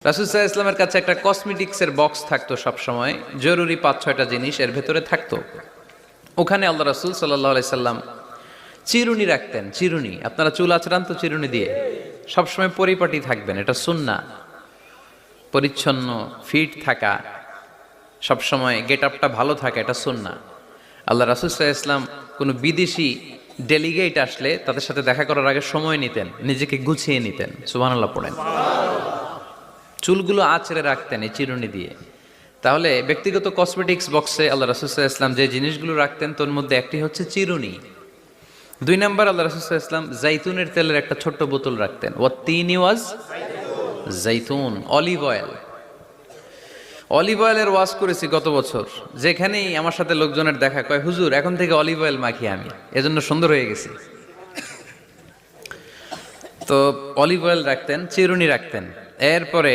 রাসূল সাল্লাল্লাহু আলাইহি ওয়াসাল্লামের কাছে একটা কসমেটিক্সের বক্স থাকতো সবসময়, জরুরি 5-6টা জিনিস এর ভেতরে থাকতো। ওখানে আল্লাহ রাসূল সাল্লাল্লাহু আলাইহি সাল্লাম চিরুনি রাখতেন। চিরুনি, আপনারা চুল আঁচড়ান তো চিরুনি দিয়ে, সবসময় পরিপাটি থাকবেন, এটা সুন্নাহ। পরিচ্ছন্ন ফিট থাকা, সবসময় গেট আপটা ভালো থাকা, এটা সুন্নাহ। আল্লাহ রাসূল সাল্লাল্লাহু আলাইহি ওয়াসাল্লাম কোনো বিদেশি ডেলিগেট আসলে তাদের সাথে দেখা করার আগে সময় নিতেন, নিজেকে গুছিয়ে নিতেন। সুবহানাল্লাহ পড়েন। চুলগুলো আঁচড়ে রাখতেন এই চিরুনি দিয়ে। তাহলে ব্যক্তিগত কসমেটিক্স বক্সে আল্লাহ রাসূল সাল্লাল্লাহু আলাইহি ওয়াসাল্লাম যে জিনিসগুলো রাখতেন তার মধ্যে একটি হচ্ছে চিরুনি। 2 নাম্বার, আল্লাহ রাসূল সাল্লাল্লাহু আলাইহি ওয়াসাল্লাম জাইতুনের তেলের একটা ছোট্ট বোতল রাখতেন। ওয়াত্তিনি ওয়াজ জাইতুন, অলিভ অয়েল। অলিভ অয়েলের ওয়াজ করেছি গত বছর, যেখানেই আমার সাথে লোকজনের দেখা, কয় হুজুর এখন থেকে অলিভ অয়েল মাখি আমি, এজন্য সুন্দর হয়ে গেছি। তো অলিভ অয়েল রাখতেন, চিরুনি রাখতেন। এরপরে